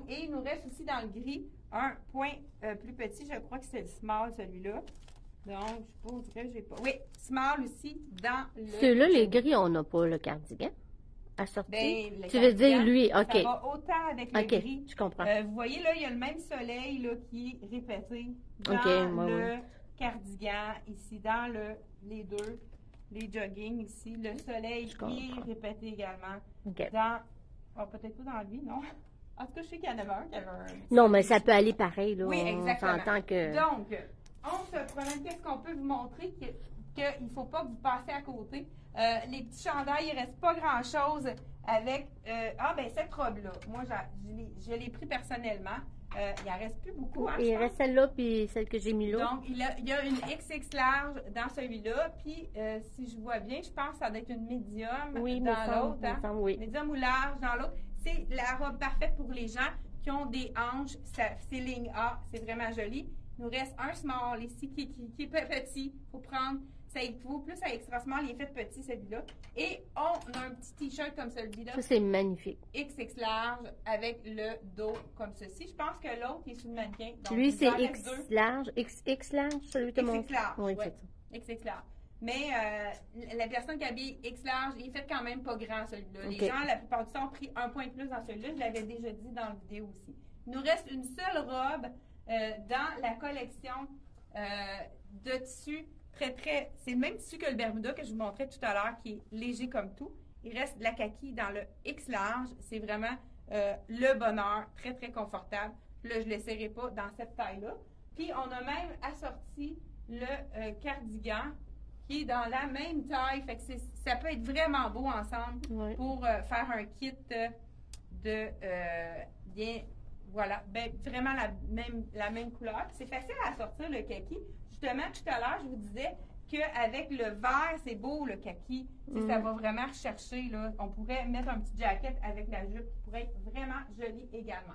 Et il nous reste aussi dans le gris un point plus petit. Je crois que c'est le small, celui-là. Donc, je pense que j'ai pas. Oui, small aussi dans le. Ceux-là, les gris, on n'a pas le cardigan assorti. Ben, le Tu veux dire cardigan, lui, ça OK. va autant avec le OK, gris. je comprends. Vous voyez, là, il y a le même soleil là, qui est répété dans OK, le ouais. cardigan, ici, dans les deux, les joggings, ici. Le soleil Je qui est comprends. répété également OK. dans. Oh, peut-être pas dans lui, non? En tout cas, je sais qu'il y en avait un qui avait un. Non, mais ça peut aller pareil, là. Oui, exactement. On s'entend que... Donc, on se promène. Qu'est-ce qu'on peut vous montrer qu'il ne faut pas que vous passiez à côté? Les petits chandails, il ne reste pas grand-chose avec... cette robe-là, moi, je l'ai pris personnellement. Il n'en reste plus beaucoup. Hein, Il je pense. reste celle-là, puis celle que j'ai mis là. Donc, il y a une XX large dans celui-là. Puis, si je vois bien, je pense que ça doit être une médium Oui, dans l'autre. me Hein? semble, oui. Médium ou large dans l'autre. C'est la robe parfaite pour les gens qui ont des hanches. C'est ligne A. C'est vraiment joli. Il nous reste un small ici qui est petit. Il faut prendre, ça équivaut plus à extra small. Il est fait petit, celui-là. Et on a un petit t-shirt comme celui-là. Ça, c'est magnifique. XX large avec le dos comme ceci. Je pense que l'autre est sous le mannequin. Donc, Lui, il c'est en reste X deux. large. XX large, celui que mon... XX large. Oui, ouais. c'est ça. XX large. Mais la personne qui habille X large, il fait quand même pas grand celui-là. OK. Les gens, la plupart du temps, ont pris un point de plus dans celui-là. Je l'avais déjà dit dans la vidéo aussi. Il nous reste une seule robe dans la collection de tissu très. C'est le même tissu que le Bermuda que je vous montrais tout à l'heure, qui est léger comme tout. Il reste de la kaki dans le X large. C'est vraiment le bonheur, très confortable. Là, je ne l'essayerai pas dans cette taille-là. Puis, on a même assorti le cardigan qui est dans la même taille. Fait que ça peut être vraiment beau ensemble Oui. pour faire un kit de bien. Voilà, ben, vraiment la même couleur. C'est facile à sortir le kaki. Justement, tout à l'heure, je vous disais qu'avec le vert, c'est beau, le kaki. Tu sais, ça va vraiment rechercher, là. On pourrait mettre un petit jacket avec la jupe qui pourrait être vraiment joli également.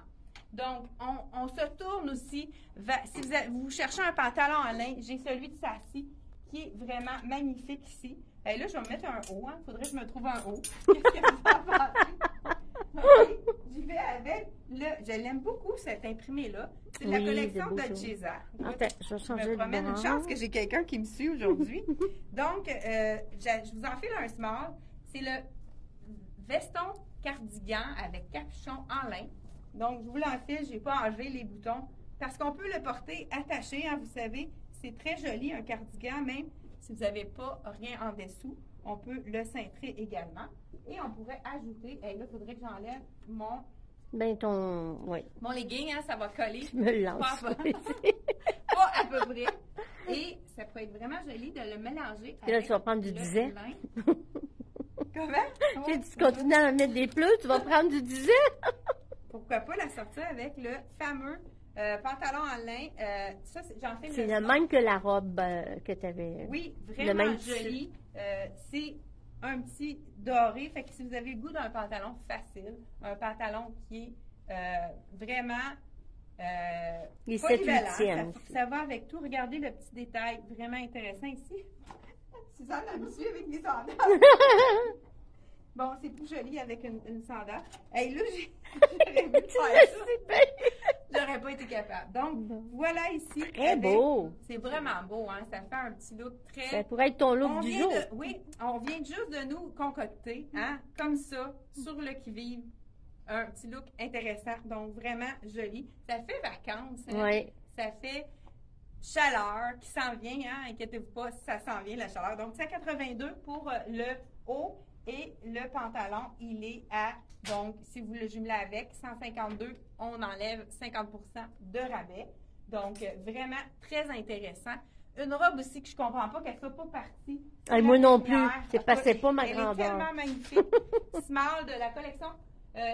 Donc, on se tourne aussi. Si vous cherchez un pantalon en lin, j'ai celui de Sassy qui est vraiment magnifique ici. Et là, je vais me mettre un haut. Il faudrait que je me trouve un haut. Qu'est-ce que vous en pensez? Okay. J'y vais avec le... Je l'aime beaucoup, cet imprimé-là. C'est de la collection de César. Attends, je vais changer de promène une chance que j'ai quelqu'un qui me suit aujourd'hui. Donc, je vous enfile un small. C'est le veston cardigan avec capuchon en lin. Donc, je vous l'enfile, je n'ai pas enlevé les boutons parce qu'on peut le porter attaché, hein, vous savez, c'est très joli, un cardigan, même si vous n'avez pas rien en dessous, on peut le cintrer également. Et on pourrait ajouter, et là, il faudrait que j'enlève mon... Oui. Mon legging, hein, ça va coller. Je me le lance. Pas à peu près. Et ça pourrait être vraiment joli de le mélanger avec là, tu vas prendre du dizaine. Comment? Si tu continues à mettre des pleurs, tu vas prendre du dizaine. Pourquoi pas la sortir avec le fameux pantalon en lin. Ça, j'en fais c'est le même que la robe que tu avais. Oui, vraiment joli. C'est un petit doré. Fait que si vous avez le goût d'un pantalon facile, un pantalon qui est vraiment polyvalent, ça va avec tout. Regardez le petit détail vraiment intéressant ici. Suzanne a habituée avec les sandales. Bon, c'est plus joli avec une sandale. Hey, là, j'aurais voulu faire ça. J'aurais pas été capable. Donc, voilà ici. Très beau. C'est vraiment beau, hein? Ça fait un petit look très... Ça pourrait être ton look du jour. Oui, on vient juste de nous concocter, hein? Comme ça, sur le qui-vive. Un petit look intéressant. Donc, vraiment joli. Ça fait vacances. Hein? Oui. Ça fait chaleur qui s'en vient, hein? Inquiétez-vous pas, ça s'en vient, la chaleur. Donc, c'est à 82 pour le haut. Et le pantalon, il est à, donc, si vous le jumelez avec, 152, on enlève 50% de rabais. Donc, vraiment très intéressant. Une robe aussi que je ne comprends pas, qu'elle ne soit pas partie. Moi non plus. C'est pas ma grandeur. Elle est tellement magnifique. Small de la collection.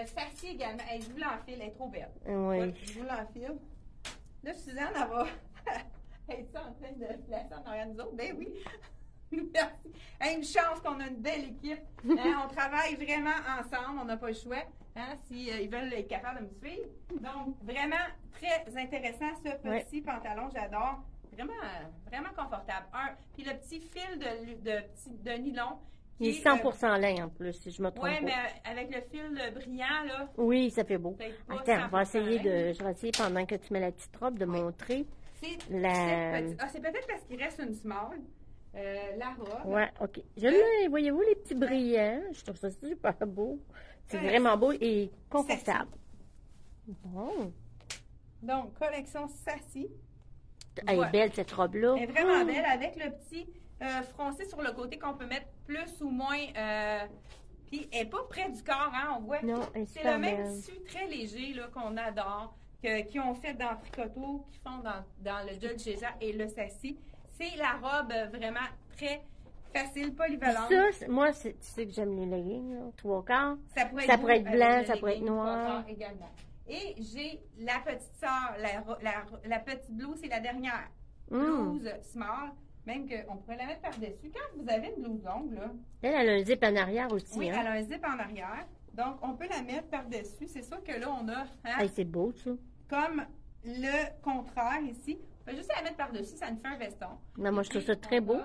Sassy également. Hey, je vous l'enfile, elle est trop belle. Oui. Je vous l'enfile. Là, Suzanne, elle va être en train de placer en arrière de nous autres. Ben oui. Merci. Hey, une chance qu'on a une belle équipe. Hein, on travaille vraiment ensemble. On n'a pas le choix. Hein, s'ils veulent être capables de me suivre. Donc, vraiment très intéressant ce petit pantalon. J'adore. Vraiment, vraiment confortable. Puis le petit fil de nylon. Il est 100% lin en plus, si je me trompe pas. Oui, mais avec le fil brillant, là. Oui, ça fait beau. Attends, je vais essayer pendant que tu mets la petite robe de montrer. C'est peut-être parce qu'il reste une small. La robe. Oui, OK. Voyez-vous les petits brillants? Je trouve ça super beau. C'est vraiment beau et confortable. Bon. Donc, collection Sassy. Elle est belle, cette robe-là. Elle est vraiment belle avec le petit froncé sur le côté qu'on peut mettre plus ou moins. Puis, elle n'est pas près du corps, hein, on voit. Non, c'est le même tissu très léger là, qu'on adore, qui ont fait dans Tricoto, qui font dans le Judge César et le Sassy. C'est la robe vraiment très facile, polyvalente. Ça, moi, tu sais que j'aime les leggings, 3/4. Ça pourrait être blanc, ça pourrait être noir. Également. Et j'ai la petite sœur, la petite blouse, c'est la dernière blouse small, même qu'on pourrait la mettre par-dessus. Quand vous avez une blouse longue, là... Elle a un zip en arrière aussi. Oui, elle a un zip en arrière. Donc, on peut la mettre par-dessus. C'est sûr que là, on a... Hein, c'est beau, ça. Comme le contraire ici. On peut juste la mettre par-dessus, ça nous fait un veston. Non, moi, je trouve ça très beau.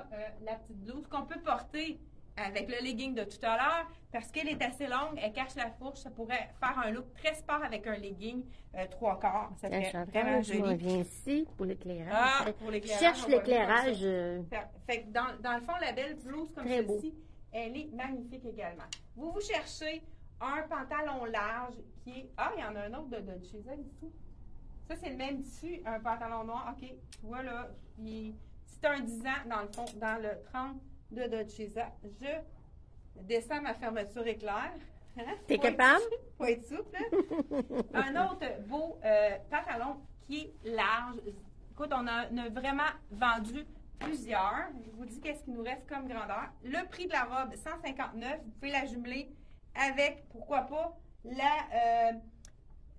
La petite blouse qu'on peut porter avec le legging de tout à l'heure, parce qu'elle est assez longue, elle cache la fourche, ça pourrait faire un look très sport avec un legging 3/4. Ça fait vraiment joli. Je reviens ici pour l'éclairage. Ah, pour l'éclairage. Je cherche l'éclairage. Fait que dans le fond, la belle blouse comme celle-ci, elle est magnifique également. Vous cherchez un pantalon large qui est... Ah, il y en a un autre de chez elle ici. Ça, c'est le même tissu, un pantalon noir. OK, voilà. C'est un 10 ans, dans le fond, dans le 30 de Dolcezza. Je descends ma fermeture éclair. Hein? T'es capable? Faut être souple. Un autre beau pantalon qui est large. Écoute, on a vraiment vendu plusieurs. Je vous dis qu'est-ce qu'il nous reste comme grandeur. Le prix de la robe, 159. Vous pouvez la jumeler avec, pourquoi pas,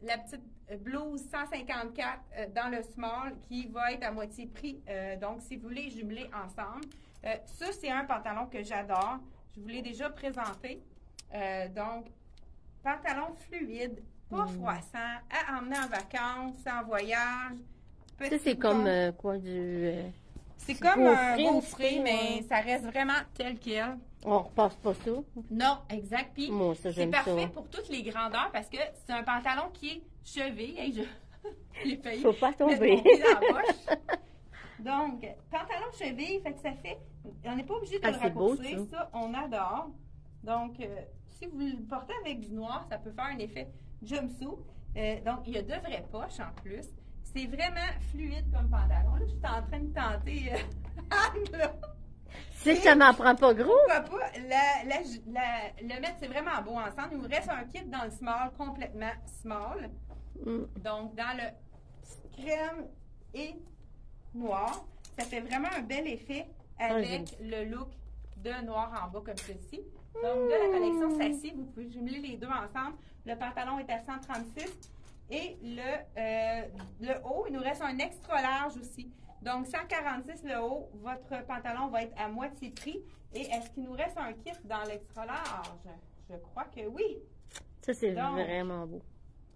la petite blouse 154 dans le small qui va être à moitié prix. Donc, si vous voulez jumeler ensemble. Ça, c'est un pantalon que j'adore. Je vous l'ai déjà présenté. Donc, pantalon fluide, pas froissant, à emmener en vacances, en voyage. Ça, c'est comme quoi du... c'est comme un gaufré, gaufré, mais ça reste vraiment tel quel. On repasse pas ça. Non, exact. Puis, Moi, ça, c'est j'aime parfait ça. pour toutes les grandeurs parce que c'est un pantalon qui est cheville. Hey, j'ai failli Faut pas mettre tomber. mon pied dans la poche. Donc, pantalon cheville, fait que ça fait... On n'est pas obligé de le c'est beau, raccourcir. Ça, on adore. Donc, si vous le portez avec du noir, ça peut faire un effet jumpsuit. Donc, il y a de vraies poches en plus. C'est vraiment fluide comme pantalon. Là, je suis en train de tenter Anne, là. C'est que ça m'en prend pas gros. Pourquoi pas le mettre, c'est vraiment beau ensemble. Il nous reste un kit dans le small, complètement small. Donc, dans le crème et noir, ça fait vraiment un bel effet avec le look de noir en bas comme ceci. Donc, de la collection Sassy, vous pouvez jumeler les deux ensemble. Le pantalon est à 136 et le haut, il nous reste un extra large aussi. Donc, 146 le haut, votre pantalon va être à moitié prix. Et est-ce qu'il nous reste un kit dans l'extra large? Je crois que oui. Ça, c'est vraiment beau.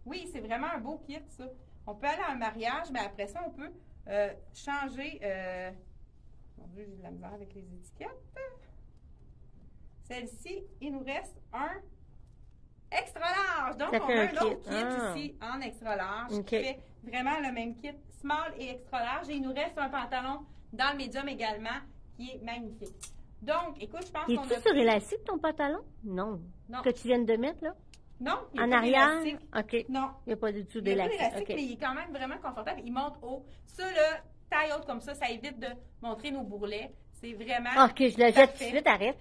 Oui, c'est vraiment un beau kit, ça. On peut aller à un mariage, mais après ça, on peut changer. Mon Dieu, j'ai de la misère avec les étiquettes. Celle-ci, il nous reste un extra large. Donc, ça on fait a un un autre kit ici en extra large qui fait vraiment le même kit, small et extra large. Et il nous reste un pantalon dans le médium également qui est magnifique. Donc, écoute, je pense qu'on a... Es-tu sur élastique ton pantalon? Non. Non. Que tu viens de mettre, là? Non, il n'y a En pas arrière? d'élastique. OK. Non. Il n'y a pas du tout Il n'y a pas d'élastique. d'élastique, OK. mais il est quand même vraiment confortable. Il monte haut. Ça, là, taille haute comme ça évite de montrer nos bourrelets. C'est vraiment OK, je le jette tout de suite, arrête.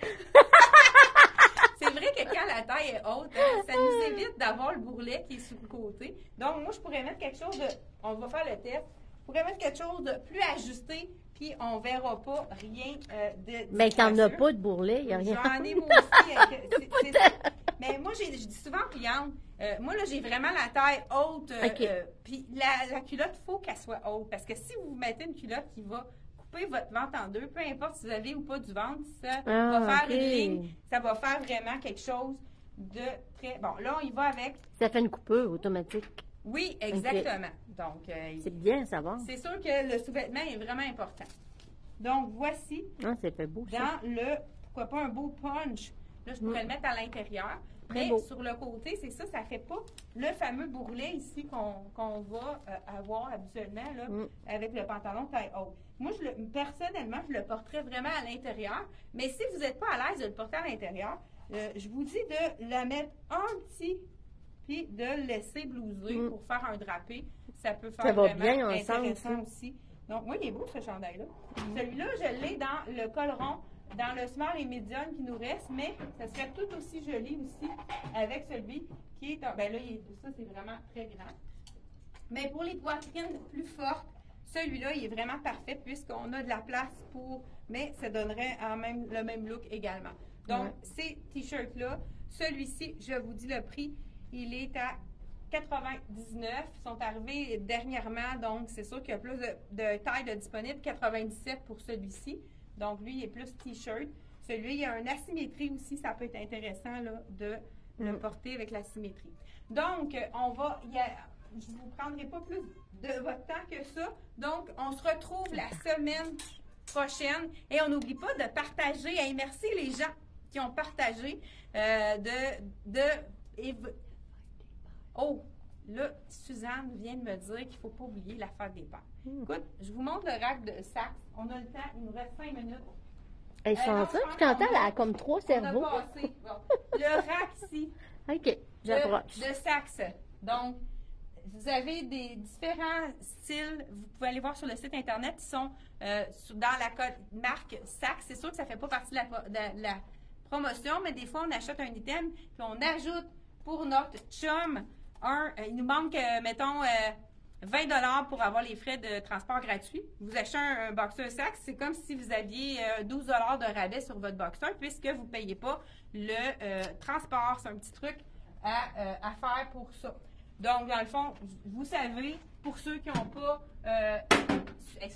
C'est vrai que quand la taille est haute, hein, ça nous évite d'avoir le bourrelet qui est sur le côté. Donc, moi, je pourrais mettre quelque chose de... On va faire le test. Je pourrais mettre quelque chose de plus ajusté, puis on verra pas rien de... Mais t'en as pas de bourrelet, il n'y a rien. J'en ai moi aussi. C'est ça. Mais moi, je dis souvent aux clientes, moi, là, j'ai vraiment la taille haute. Puis la culotte, il faut qu'elle soit haute. Parce que si vous mettez une culotte qui va couper votre ventre en deux, peu importe si vous avez ou pas du ventre, ça va faire une ligne. Ça va faire vraiment quelque chose de très... Bon, là, on y va avec... Ça fait une coupure automatique. Oui, exactement. Donc, c'est bien, ça va. C'est sûr que le sous-vêtement est vraiment important. Donc, voici... Ah, ça fait beau, ça. Dans le... Pourquoi pas un beau punch. Là, je pourrais le mettre à l'intérieur. Mais sur le côté, c'est ça, ça fait pas le fameux bourrelet ici qu'on va avoir habituellement là, avec le pantalon taille haute. Moi, personnellement, je le porterais vraiment à l'intérieur. Mais si vous n'êtes pas à l'aise de le porter à l'intérieur, je vous dis de le mettre un petit, puis de le laisser blouser pour faire un drapé. Ça peut faire vraiment intéressant aussi. Donc, moi, il est beau ce chandail-là. Celui-là, je l'ai dans le col rond. Dans le small et medium qui nous reste, mais ça serait tout aussi joli aussi avec celui qui est... Ben là, ça, c'est vraiment très grand. Mais pour les poitrines plus fortes, celui-là, il est vraiment parfait puisqu'on a de la place pour... Mais ça donnerait le même look également. Donc, ces t-shirts-là, celui-ci, je vous dis le prix, il est à 99. Ils sont arrivés dernièrement, donc c'est sûr qu'il y a plus de taille de disponible. 97 pour celui-ci. Donc, lui, il est plus t-shirt. Celui-là, il y a une asymétrie aussi. Ça peut être intéressant là, de le porter avec la symétrie. Donc, je ne vous prendrai pas plus de votre temps que ça. Donc, on se retrouve la semaine prochaine. Et on n'oublie pas de partager. Et merci les gens qui ont partagé. Oh! Là, Suzanne vient de me dire qu'il ne faut pas oublier l'affaire des pâtes. Écoute, je vous montre le rack de sacs. On a le temps, il nous reste 5 minutes. Elles sont ça, puis Chantal, elle a comme 3 cerveaux. On a passé. Bon. Le rack ici. OK, j'approche. De sacs. Donc, vous avez des différents styles. Vous pouvez aller voir sur le site Internet. Ils sont dans la marque sacs. C'est sûr que ça ne fait pas partie de la promotion, mais des fois, on achète un item, puis on ajoute pour notre chum il nous manque, mettons, 20 $ pour avoir les frais de transport gratuits. Vous achetez un boxeur sac, c'est comme si vous aviez 12 $ de rabais sur votre boxeur puisque vous ne payez pas le transport. C'est un petit truc à faire pour ça. Donc, dans le fond, vous savez, pour ceux qui n'ont pas...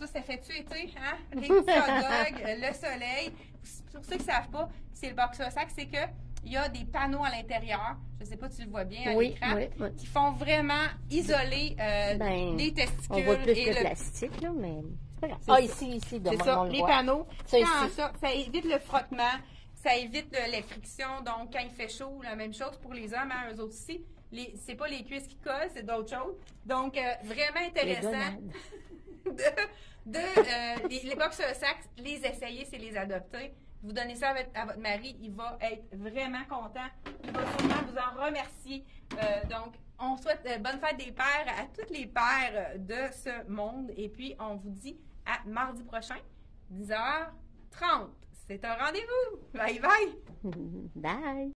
ça fait-tu été, hein? Les petits hot dogs, le soleil. Pour ceux qui ne savent pas, c'est le boxer sac, c'est que il y a des panneaux à l'intérieur, je ne sais pas si tu le vois bien à l'écran, qui font vraiment isoler les testicules. On voit plus et le plastique, là, mais c'est pas grave. Ici, c'est ça, les panneaux. Ça évite le frottement, ça évite les frictions. Donc, quand il fait chaud, la même chose pour les hommes, hein, eux autres aussi. C'est pas les cuisses qui collent, c'est d'autres choses. Donc, vraiment intéressant les boxers sacs, les essayer, c'est les adopter. Vous donnez ça à votre mari, il va être vraiment content. Il va sûrement vous en remercier. Donc, on souhaite bonne fête des pères à toutes les pères de ce monde. Et puis, on vous dit à mardi prochain, 10h30. C'est un rendez-vous. Bye bye! Bye!